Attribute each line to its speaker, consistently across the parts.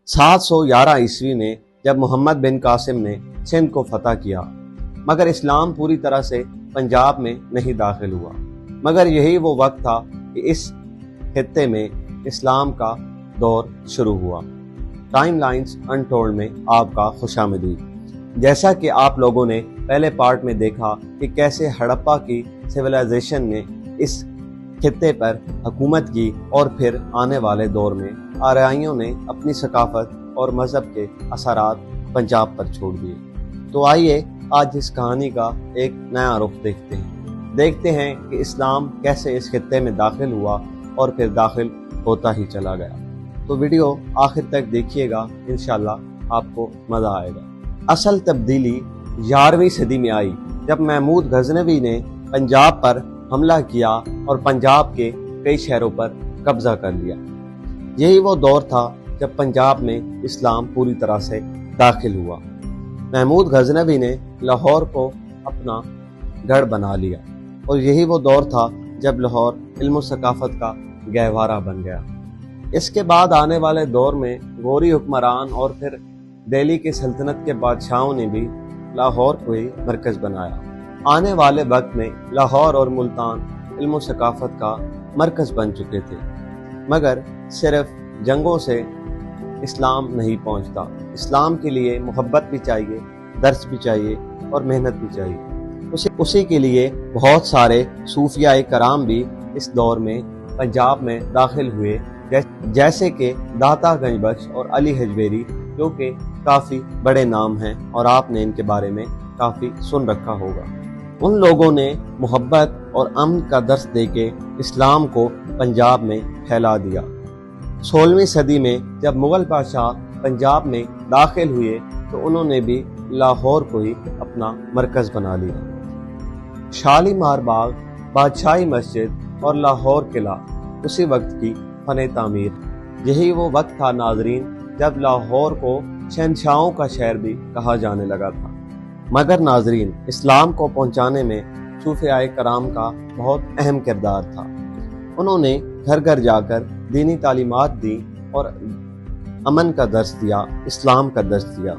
Speaker 1: 711 ईस्वी में जब मोहम्मद बिन कासिम ने सिंध को फतह किया, मगर इस्लाम पूरी तरह से पंजाब में नहीं दाखिल हुआ। मगर यही वो वक्त था कि इस खित्ते में इस्लाम का दौर शुरू हुआ। टाइम लाइन्स अनटोल्ड में आपका खुशामदीद। जैसा कि आप लोगों ने पहले पार्ट में देखा कि कैसे हड़प्पा की सिविलाइजेशन ने इस खित्ते पर हुकूमत की और फिर आने वाले दौर में आर्यियों ने अपनी सकाफत और मज़हब के असरात पंजाब पर छोड़ दिए। तो आइए आज इस कहानी का एक नया रुख देखते हैं कि इस्लाम कैसे इस खित्ते में दाखिल हुआ और फिर दाखिल होता ही चला गया। तो वीडियो आखिर तक देखिएगा, इंशाल्लाह आपको मज़ा आएगा। असल तब्दीली 11वीं सदी में आई जब महमूद गजनवी ने पंजाब पर हमला किया और पंजाब के कई शहरों पर कब्जा कर लिया। यही वो दौर था जब पंजाब में इस्लाम पूरी तरह से दाखिल हुआ। महमूद गजनवी ने लाहौर को अपना गढ़ बना लिया और यही वो दौर था जब लाहौर इल्म सकाफत का गहवारा बन गया। इसके बाद आने वाले दौर में गोरी हुक्मरान और फिर दिल्ली की सल्तनत के बादशाहों ने भी लाहौर को ही मरकज बनाया। आने वाले वक्त में लाहौर और मुल्तान इल्म सकाफत का मरकज बन चुके थे, मगर सिर्फ जंगों से इस्लाम नहीं पहुंचता। इस्लाम के लिए मोहब्बत भी चाहिए, दर्स भी चाहिए और मेहनत भी चाहिए। उसी के लिए बहुत सारे सूफिया कराम भी इस दौर में पंजाब में दाखिल हुए, जैसे कि दाता गंजबख्श और अली हजवेरी, जो कि काफ़ी बड़े नाम हैं और आपने इनके बारे में काफ़ी सुन रखा होगा। उन लोगों ने मोहब्बत और अमन का दर्स देके इस्लाम को पंजाब में फैला दिया। 16वीं सदी में जब मुगल बादशाह पंजाब में दाखिल हुए तो उन्होंने भी लाहौर को ही अपना मरकज बना लिया। शालीमार बाग, बादशाही मस्जिद और लाहौर किला उसी वक्त की फन तामीर। यही वो वक्त था नाजरीन जब लाहौर को शहनशाहों का शहर भी कहा जाने लगा था। मगर नाजरीन, इस्लाम को पहुंचाने में सूफिया कराम का बहुत अहम किरदार था। उन्होंने घर घर जाकर दीनी तालीमात दी और अमन का दर्स दिया, इस्लाम का दर्स दिया।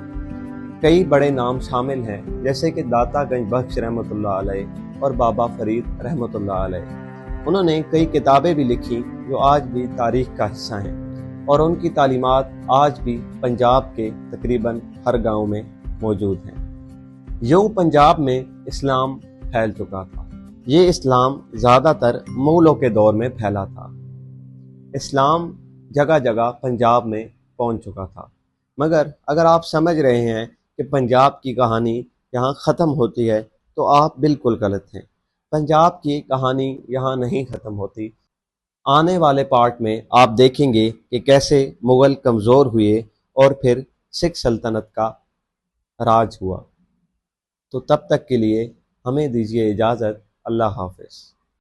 Speaker 1: कई बड़े नाम शामिल हैं, जैसे कि दाता गंजबख्श रहमतुल्लाह अलैह और बाबा फरीद रहमतुल्लाह अलैह। उन्होंने कई किताबें भी लिखी जो आज भी तारीख का हिस्सा हैं और उनकी तालीमात आज भी पंजाब के तकरीबन हर गांव में मौजूद हैं। यूं पंजाब में इस्लाम फैल चुका था। ये इस्लाम ज़्यादातर मुगलों के दौर में फैला था। इस्लाम जगह जगह पंजाब में पहुंच चुका था, मगर अगर आप समझ रहे हैं कि पंजाब की कहानी यहाँ ख़त्म होती है तो आप बिल्कुल गलत हैं। पंजाब की कहानी यहाँ नहीं ख़त्म होती। आने वाले पार्ट में आप देखेंगे कि कैसे मुग़ल कमज़ोर हुए और फिर सिख सल्तनत का राज हुआ। तो तब तक के लिए हमें दीजिए इजाज़त। अल्लाह हाफ़िज़।